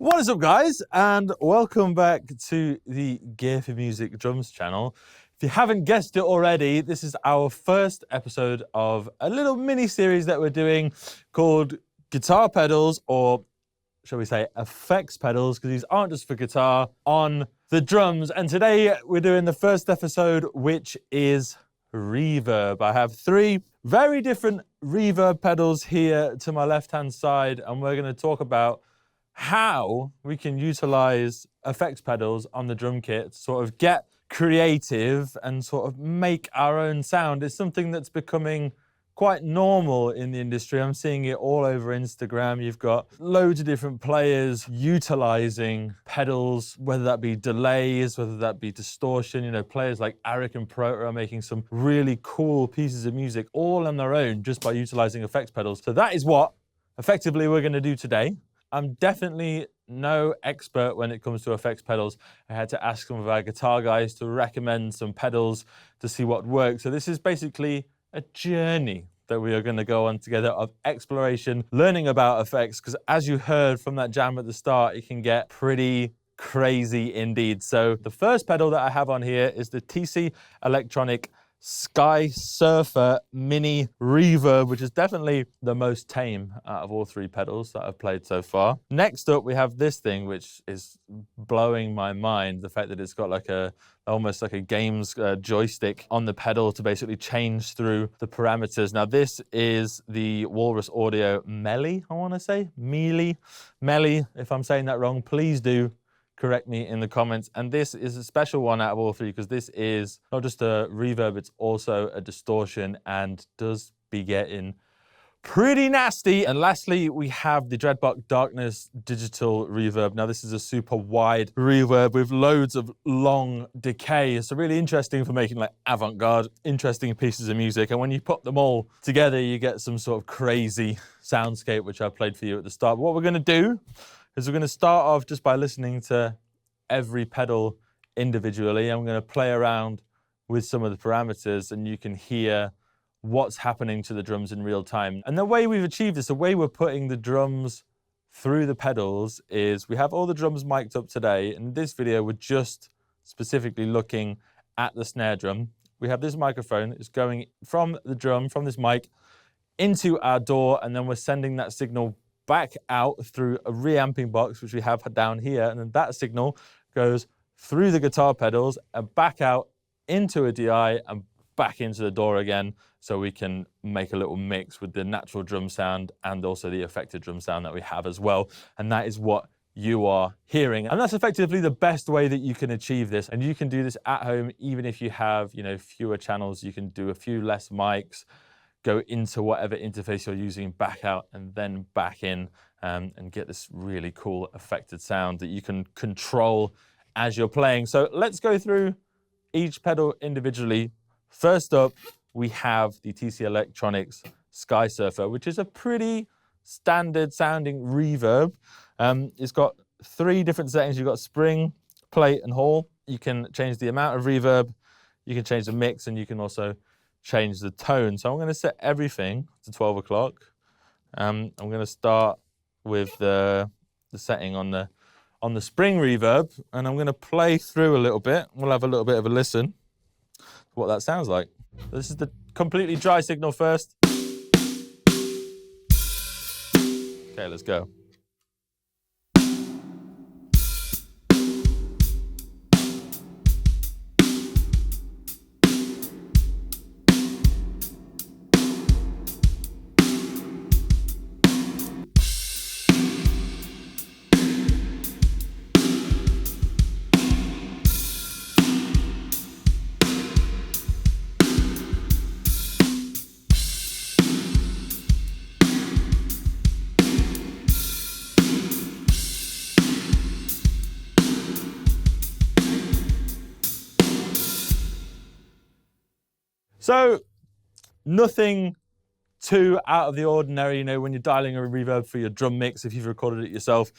What is up, guys, and welcome back to the Gear4music drums channel. If you haven't guessed it already, this is our first episode of a little mini series that we're doing called Guitar Pedals, or shall we say effects pedals, because these aren't just for guitar, on the drums. And today we're doing the first episode, which is reverb. I have three very different reverb pedals here to my left-hand side, and we're going to talk about how we can utilize effects pedals on the drum kit to sort of get creative and sort of make our own sound. It's something that's becoming quite normal in the industry. I'm seeing it all over Instagram. You've got loads of different players utilizing pedals, whether that be delays, whether that be distortion. You know, players like Arik and Proto are making some really cool pieces of music all on their own just by utilizing effects pedals. So that is what effectively we're going to do today. I'm definitely no expert when it comes to effects pedals. I had to ask some of our guitar guys to recommend some pedals to see what works. So this is basically a journey that we are going to go on together of exploration, learning about effects, because as you heard from that jam at the start, it can get pretty crazy indeed. So the first pedal that I have on here is the TC Electronic Sky Surfer Mini Reverb, which is definitely the most tame out of all three pedals that I've played so far. Next up, we have this thing, which is blowing my mind. The fact that it's got like almost like a game's joystick on the pedal to basically change through the parameters. Now, this is the Walrus Audio Melee, I want to say. Melee. If I'm saying that wrong, please do correct me in the comments. And this is a special one out of all three because this is not just a reverb, it's also a distortion and does be getting pretty nasty. And lastly, we have the Dreadbox Darkness Digital Reverb. Now, this is a super wide reverb with loads of long decay. So really interesting for making like avant-garde, interesting pieces of music. And when you put them all together, you get some sort of crazy soundscape, which I played for you at the start. But what we're going to do is we're going to start off just by listening to every pedal individually. I'm going to play around with some of the parameters and you can hear what's happening to the drums in real time. And the way we've achieved this, the way we're putting the drums through the pedals is we have all the drums mic'd up today. In this video, we're just specifically looking at the snare drum. We have this microphone. It's going from the drum, from this mic, into our DAW, and then we're sending that signal back out through a reamping box, which we have down here. And then that signal goes through the guitar pedals and back out into a DI and back into the DAW again. So we can make a little mix with the natural drum sound and also the affected drum sound that we have as well. And that is what you are hearing. And that's effectively the best way that you can achieve this. And you can do this at home, even if you have, fewer channels. You can do a few less mics, go into whatever interface you're using, back out, and then back in, and get this really cool affected sound that you can control as you're playing. So let's go through each pedal individually. First up, we have the TC Electronics Sky Surfer, which is a pretty standard sounding reverb. It's got three different settings. You've got spring, plate, and hall. You can change the amount of reverb, you can change the mix, and you can also change the tone. So I'm going to set everything to 12 o'clock. I'm going to start with the setting on the spring reverb, and I'm going to play through a little bit. We'll have a little bit of a listen to what that sounds like. This is the completely dry signal first. Okay, let's go. So nothing too out of the ordinary, when you're dialing a reverb for your drum mix, if you've recorded it yourself,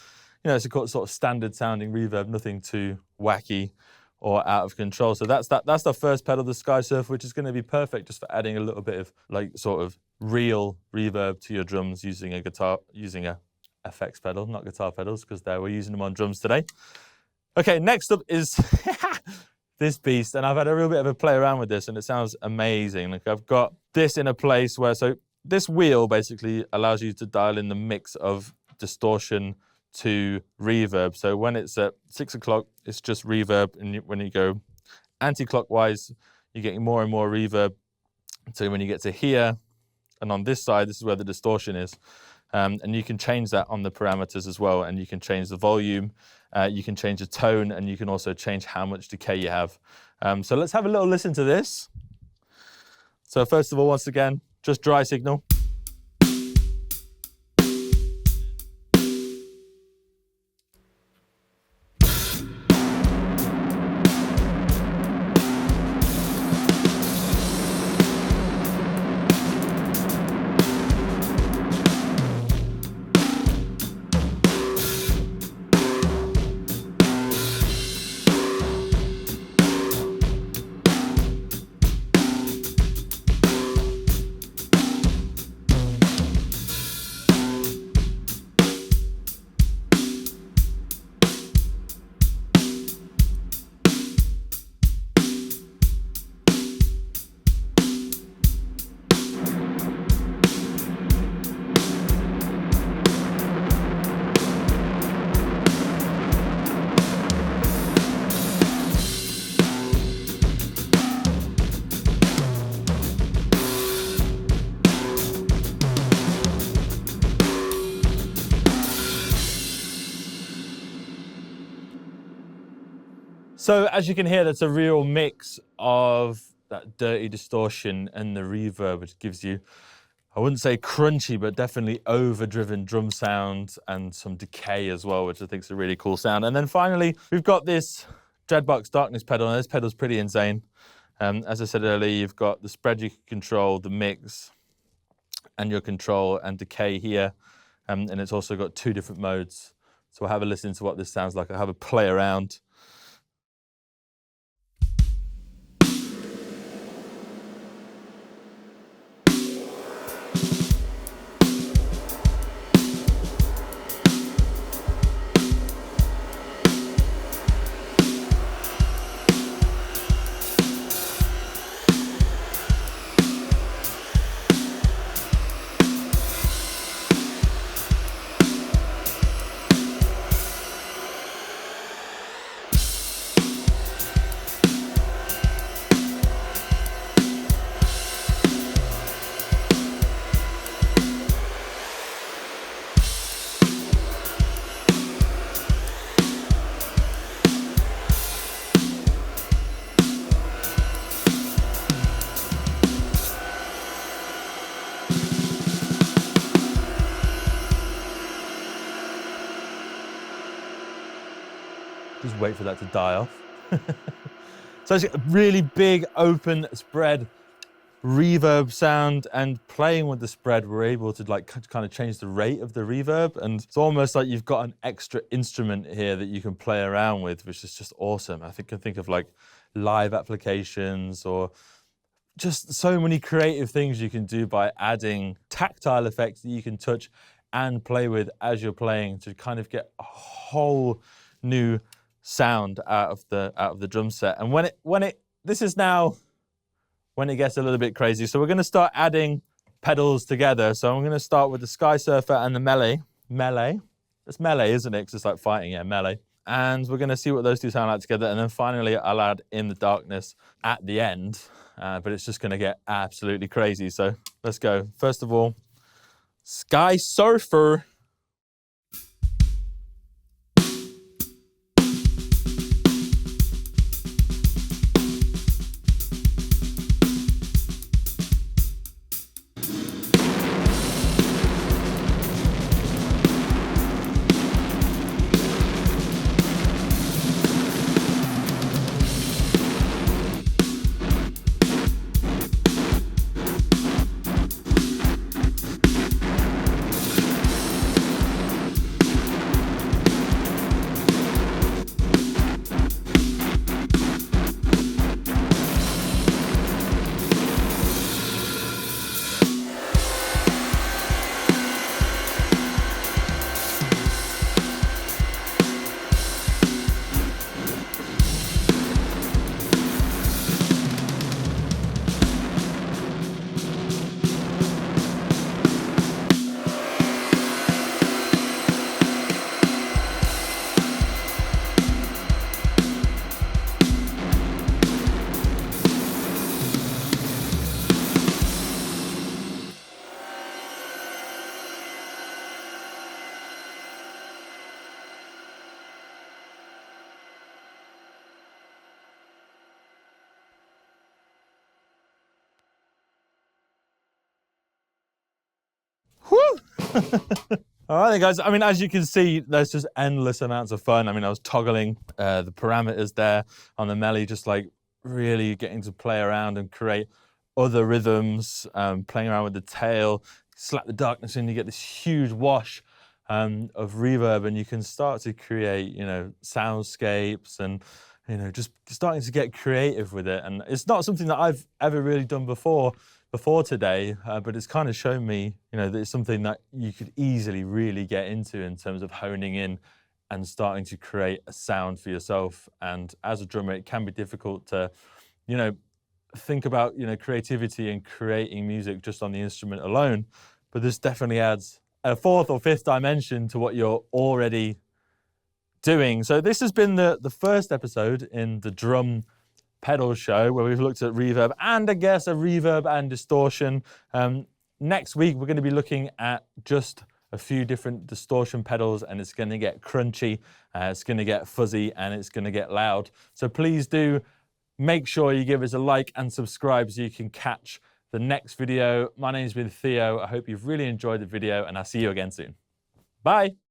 it's a sort of standard sounding reverb, nothing too wacky or out of control. So that's the first pedal, the Sky Surfer, which is going to be perfect just for adding a little bit of sort of real reverb to your drums using a effects pedal, not guitar pedals, because we're using them on drums today. Okay, next up is this beast, and I've had a real bit of a play around with this, and it sounds amazing. Like I've got this in a place where, so this wheel basically allows you to dial in the mix of distortion to reverb. So when it's at 6 o'clock, it's just reverb, and when you go anti-clockwise, you're getting more and more reverb. So when you get to here, and on this side, this is where the distortion is. And you can change that on the parameters as well, and you can change the volume, you can change the tone, and you can also change how much decay you have. So let's have a little listen to this. So first of all, once again, just dry signal. So as you can hear, that's a real mix of that dirty distortion and the reverb, which gives you, I wouldn't say crunchy, but definitely overdriven drum sound and some decay as well, which I think is a really cool sound. And then finally, we've got this Dreadbox Darkness pedal, and this pedal's pretty insane. As I said earlier, you've got the spread you can control, the mix, and your control and decay here. And it's also got 2 different modes. So we'll have a listen to what this sounds like. I'll have a play around. Just wait for that to die off. So it's a really big, open spread reverb sound, and playing with the spread, we're able to like kind of change the rate of the reverb, and it's almost like you've got an extra instrument here that you can play around with, which is just awesome. I can think of like live applications or just so many creative things you can do by adding tactile effects that you can touch and play with as you're playing to kind of get a whole new sound out of the drum set. And when it gets a little bit crazy. So we're going to start adding pedals together. So I'm going to start with the Sky Surfer and the melee. It's melee, isn't it? Because it's like fighting, yeah, melee. And we're going to see what those two sound like together. And then finally, I'll add in the darkness at the end. But it's just going to get absolutely crazy. So let's go. First of all, Sky Surfer. All right, then, guys. I mean, as you can see, there's just endless amounts of fun. I mean, I was toggling the parameters there on the melody, just like really getting to play around and create other rhythms, playing around with the tail, slap the darkness in, you get this huge wash of reverb, and you can start to create, you know, soundscapes and, you know, just starting to get creative with it. And it's not something that I've ever really done before today, but it's kind of shown me, you know, that it's something that you could easily really get into in terms of honing in and starting to create a sound for yourself. And as a drummer, it can be difficult to, you know, think about, you know, creativity and creating music just on the instrument alone. But this definitely adds a fourth or fifth dimension to what you're already doing. So this has been the first episode in the Drum Pedal Show, where we've looked at reverb and, I guess, a reverb and distortion. Next week, we're going to be looking at just a few different distortion pedals, and it's going to get crunchy, it's going to get fuzzy, and it's going to get loud. So please do make sure you give us a like and subscribe so you can catch the next video. My name's been Theo. I hope you've really enjoyed the video, and I'll see you again soon. Bye.